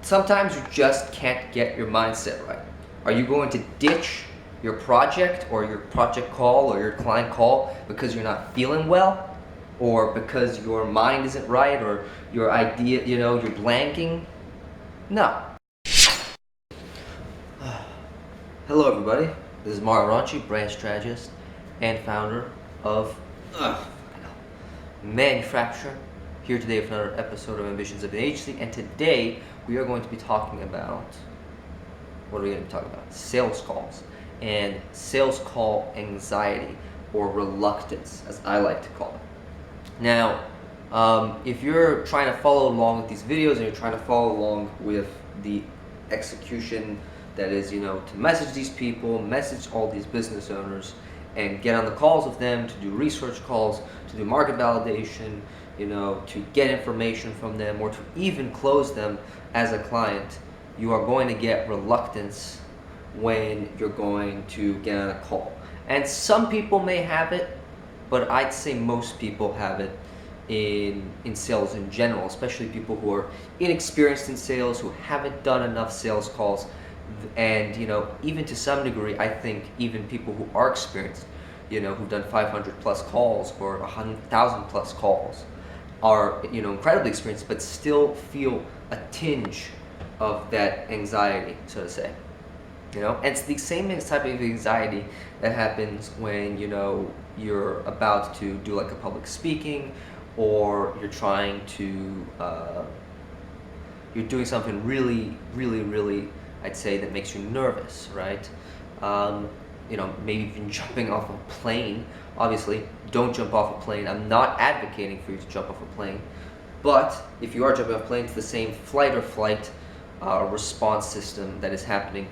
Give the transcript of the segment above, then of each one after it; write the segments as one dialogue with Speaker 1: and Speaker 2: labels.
Speaker 1: sometimes you just can't get your mindset right. Are you going to ditch your project or your project call or your client call because you're not feeling well, or because your mind isn't right, or your idea, you're blanking? No. Hello everybody, this is ManuFracture, brand strategist and founder of ManuFracture, here today with another episode of Ambitions of an Agency, and today we are going to be talking about, what are we going to be talking about? Sales calls and sales call anxiety, or reluctance, as I like to call it. Now, if you're trying to follow along with these videos and you're trying to follow along with the execution that is, to message these people, message all these business owners, and get on the calls with them, to do research calls, to do market validation, to get information from them, or to even close them as a client, you are going to get reluctance when you're going to get on a call. And some people may have it, but I'd say most people have it in sales in general, especially people who are inexperienced in sales, who haven't done enough sales calls. And even to some degree, I think even people who are experienced, who've done 500 plus calls or 100,000 plus calls, are incredibly experienced, but still feel a tinge of that anxiety, so to say. And it's the same type of anxiety that happens when you're about to do like a public speaking, or you're trying to you're doing something really, I'd say, that makes you nervous, right? Maybe even jumping off a plane. Obviously, don't jump off a plane. I'm not advocating for you to jump off a plane, but if you are jumping off a plane, it's the same fight or flight response system that is happening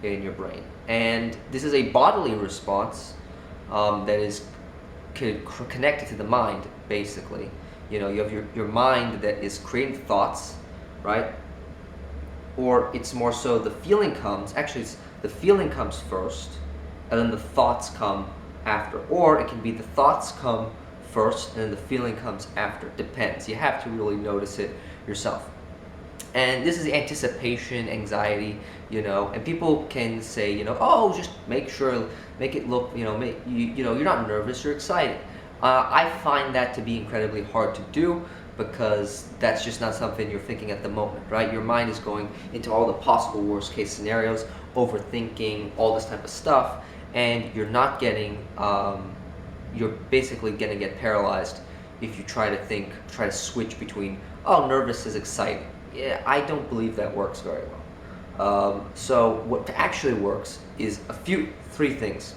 Speaker 1: in your brain. And this is a bodily response that is connected to the mind, basically. You have your mind that is creating thoughts, right? Or it's more so the feeling comes, the feeling comes first, and then the thoughts come after. Or it can be the thoughts come first, and then the feeling comes after. Depends. You have to really notice it yourself. And this is anticipation, anxiety, and people can say, oh, just make it look, you're not nervous, you're excited. I find that to be incredibly hard to do, because that's just not something you're thinking at the moment, right? Your mind is going into all the possible worst case scenarios, overthinking all this type of stuff, and you're not getting, you're basically going to get paralyzed if you try to switch between, oh, nervous is exciting. Yeah, I don't believe that works very well. So what actually works is three things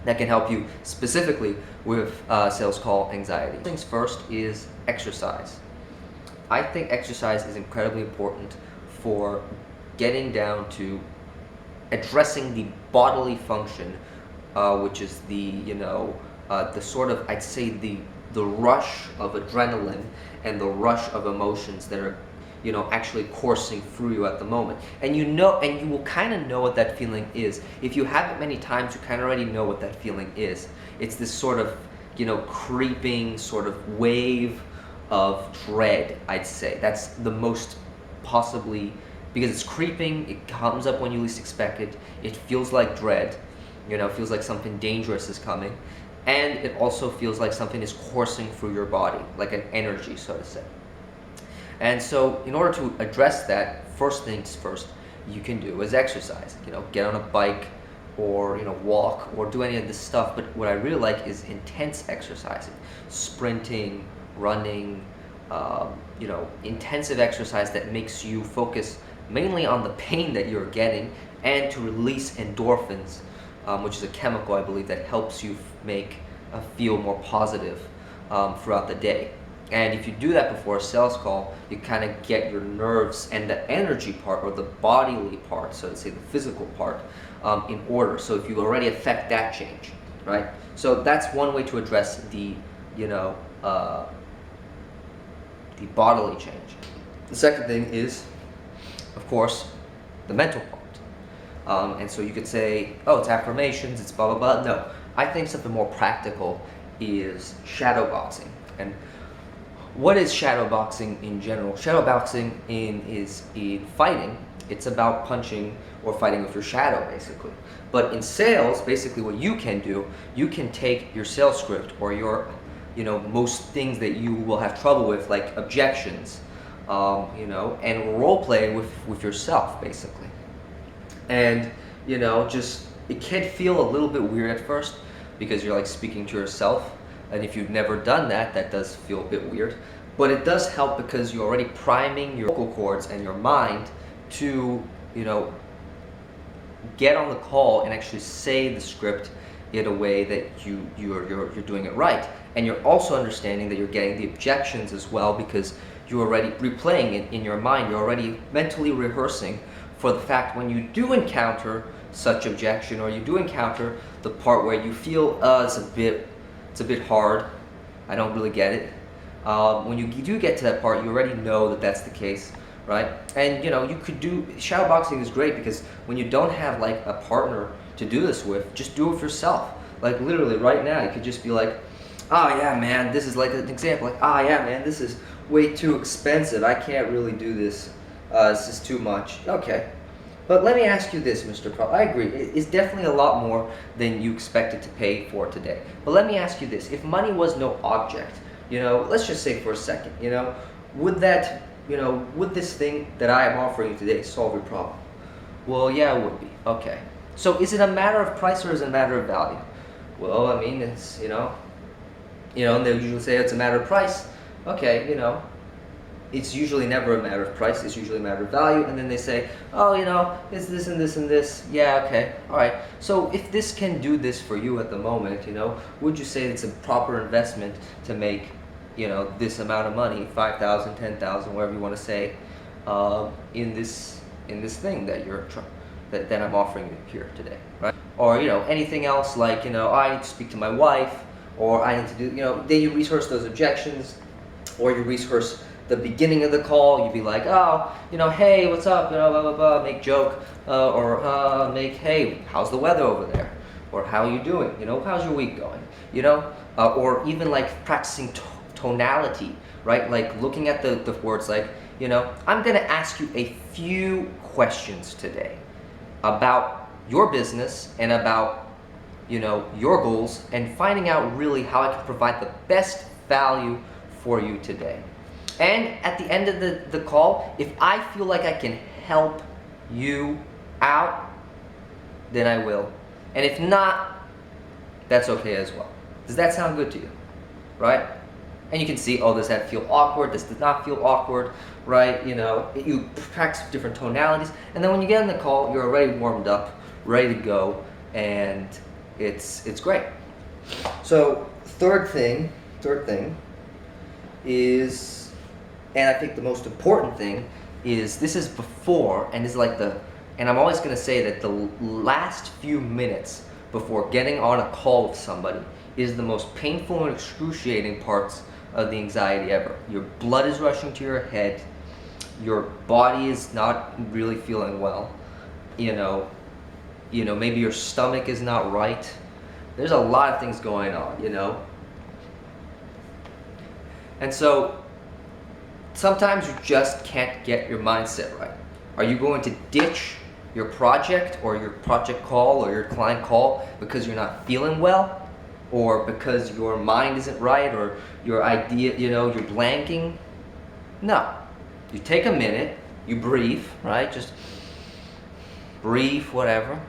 Speaker 1: that can help you specifically with sales call anxiety. Things first is exercise. I think exercise is incredibly important for getting down to addressing the bodily function, which is the sort of, I'd say, the rush of adrenaline and the rush of emotions that are actually coursing through you at the moment. And you will kind of know what that feeling is. If you have it many times, you kind of already know what that feeling is. It's this sort of, creeping sort of wave of dread, I'd say. That's the most possibly, because it's creeping, it comes up when you least expect it, it feels like dread, it feels like something dangerous is coming, and it also feels like something is coursing through your body, like an energy, so to say. And so in order to address that, first things first you can do is exercise. Get on a bike, or walk, or do any of this stuff. But what I really like is intense exercising, sprinting, running, intensive exercise that makes you focus mainly on the pain that you're getting, and to release endorphins, which is a chemical, I believe, that helps you feel more positive throughout the day. And if you do that before a sales call, you kind of get your nerves and the energy part, or the bodily part, so to say, the physical part, in order. So if you already affect that change, right? So that's one way to address the bodily change. The second thing is, of course, the mental part. And so you could say, oh, it's affirmations, it's blah, blah, blah. No, I think something more practical is shadow boxing. And what is shadow boxing in general? Shadow boxing is in fighting. It's about punching or fighting with your shadow, basically. But in sales, basically what you can do, you can take your sales script or your, most things that you will have trouble with, like objections, and role play with yourself, basically. And, just, it can feel a little bit weird at first because you're like speaking to yourself. And if you've never done that, that does feel a bit weird. But it does help because you're already priming your vocal cords and your mind to, get on the call and actually say the script in a way that you're doing it right. And you're also understanding that you're getting the objections as well because you're already replaying it in your mind. You're already mentally rehearsing for the fact when you do encounter such objection, or you do encounter the part where you feel it's a bit hard, I don't really get it. When you do get to that part, you already know that that's the case, right? And you could do, shadow boxing is great because when you don't have like a partner to do this with, just do it for yourself. Like literally right now, you could just be like, oh yeah man, this is like an example, like, oh yeah man, this is way too expensive, I can't really do this, this is too much. Okay, but let me ask you this, Mr. Pro. I agree, it's definitely a lot more than you expected to pay for today. But let me ask you this, if money was no object, let's just say for a second, would that, would this thing that I am offering you today solve your problem? Well, yeah, it would be. Okay. So is it a matter of price or is it a matter of value? Well, I mean, it's, and they usually say it's a matter of price. Okay, it's usually never a matter of price, it's usually a matter of value, and then they say, oh, it's this and this and this. Yeah, okay, all right. So if this can do this for you at the moment, would you say it's a proper investment to make, this amount of money, 5,000, 10,000, whatever you want to say, in this thing that that I'm offering you here today, right? Or anything else like oh, I need to speak to my wife, or I need to do then you rehearse those objections, or you rehearse the beginning of the call. You'd be like, oh, hey, what's up, blah blah blah, make joke, or make, hey, how's the weather over there, or how are you doing, how's your week going, or even like practicing tonality, right? Like looking at the words like, I'm gonna ask you a few questions today about your business and about, your goals, and finding out really how I can provide the best value for you today. And at the end of the call, if I feel like I can help you out, then I will. And if not, that's okay as well. Does that sound good to you? Right? And you can see, oh, does that feel awkward? This does not feel awkward, right? You practice different tonalities, and then when you get on the call, you're already warmed up, ready to go, and it's great. So third thing is, and I think the most important thing is, this is before, and this is like and I'm always gonna say that the last few minutes before getting on a call with somebody is the most painful and excruciating parts of the anxiety ever. Your blood is rushing to your head, your body is not really feeling well, maybe your stomach is not right. There's a lot of things going on, And so sometimes you just can't get your mindset right. Are you going to ditch your project or your project call or your client call because you're not feeling well? Or because your mind isn't right, or your idea, you're blanking? No. You take a minute, you breathe, right? Just breathe, whatever.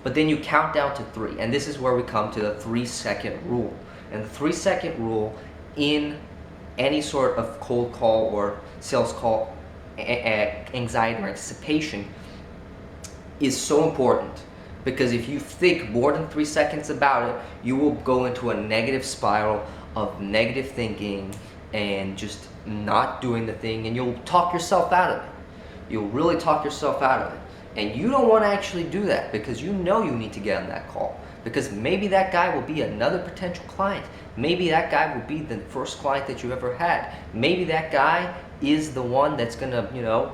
Speaker 1: But then you count down to 3. And this is where we come to the 3-second rule. And the 3-second rule in any sort of cold call or sales call, anxiety or anticipation, is so important. Because if you think more than 3 seconds about it, you will go into a negative spiral of negative thinking and just not doing the thing, and you'll talk yourself out of it. You'll really talk yourself out of it. And you don't want to actually do that because you need to get on that call. Because maybe that guy will be another potential client. Maybe that guy will be the first client that you ever had. Maybe that guy is the one that's going to,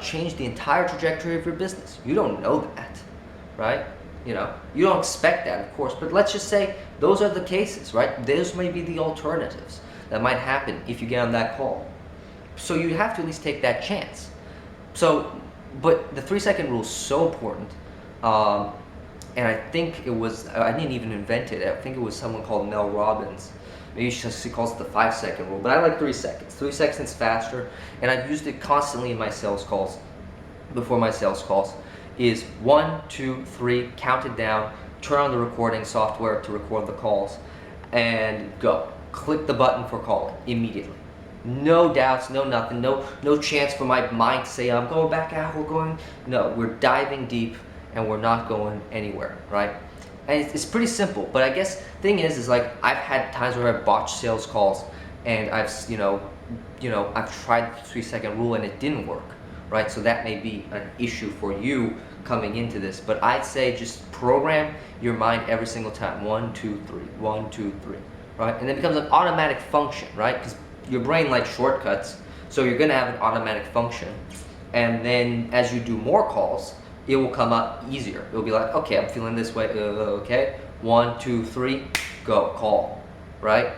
Speaker 1: change the entire trajectory of your business. You don't know that. Right? You don't expect that, of course, but let's just say those are the cases, right? Those may be the alternatives. that might happen if you get on that call. So you have to at least take that chance. So, but the 3-second rule is so important. And I think it was, I didn't even invent it. I think it was someone called Mel Robbins. Maybe she calls it the 5-second rule, but I like 3 seconds. 3 seconds faster, and I've used it constantly in my sales calls. Before my sales calls, is 1, 2, 3, count it down, turn on the recording software to record the calls, and go. Click the button for calling immediately. No doubts, no nothing, no chance for my mind to say, I'm going back out, we're going. No, we're diving deep and we're not going anywhere, right? And it's pretty simple, but I guess thing is like I've had times where I've botched sales calls and I've, I've tried the 3-second rule and it didn't work, right? So that may be an issue for you coming into this, but I'd say just program your mind every single time. 1, 2, 3, 1, 2, 3, right? And it becomes an automatic function, right? Because your brain likes shortcuts, so you're gonna have an automatic function. And then as you do more calls, it will come up easier. It'll be like, okay, I'm feeling this way, okay, 1, 2, 3, go, call, right?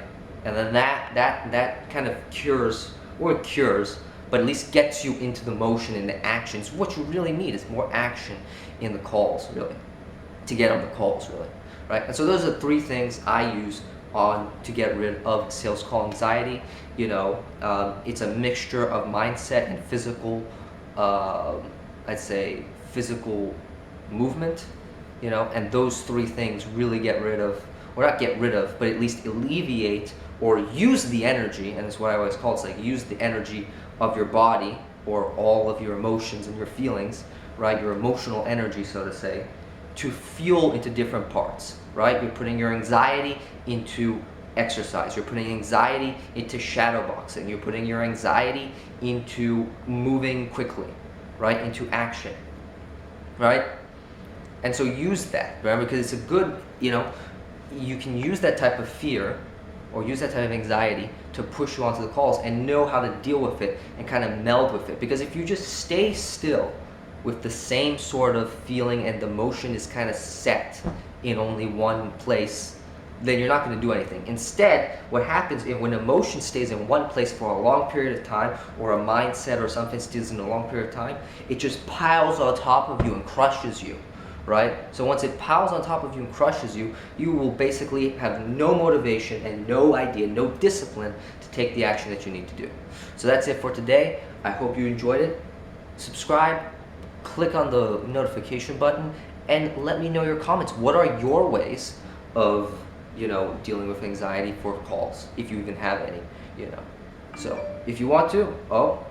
Speaker 1: And then that kind of cures, but at least gets you into the motion and the actions. What you really need is more action in the calls, really, to get on the calls, really, right? And so those are 3 things I use to get rid of sales call anxiety. It's a mixture of mindset and physical, I'd say physical movement, and those 3 things really get rid of, or not get rid of, but at least alleviate or use the energy, and it's what I always call it, it's like use the energy of your body or all of your emotions and your feelings, right? Your emotional energy, so to say, to fuel into different parts, right? You're putting your anxiety into exercise. You're putting anxiety into shadow boxing. You're putting your anxiety into moving quickly, right? Into action, right? And so use that, right? Because it's a good, you can use that type of fear or use that type of anxiety to push you onto the calls and know how to deal with it and kind of meld with it. Because if you just stay still with the same sort of feeling and the motion is kind of set in only one place, then you're not going to do anything. Instead, what happens is when emotion stays in one place for a long period of time, or a mindset or something stays in a long period of time, it just piles on top of you and crushes you, right? So once it piles on top of you and crushes you, you will basically have no motivation and no idea, no discipline to take the action that you need to do. So that's it for today. I hope you enjoyed it. Subscribe, click on the notification button, and let me know your comments. What are your ways of dealing with anxiety for calls, if you even have any, So if you want to, got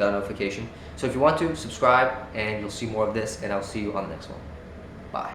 Speaker 1: a notification. So if you want to, subscribe and you'll see more of this, and I'll see you on the next one.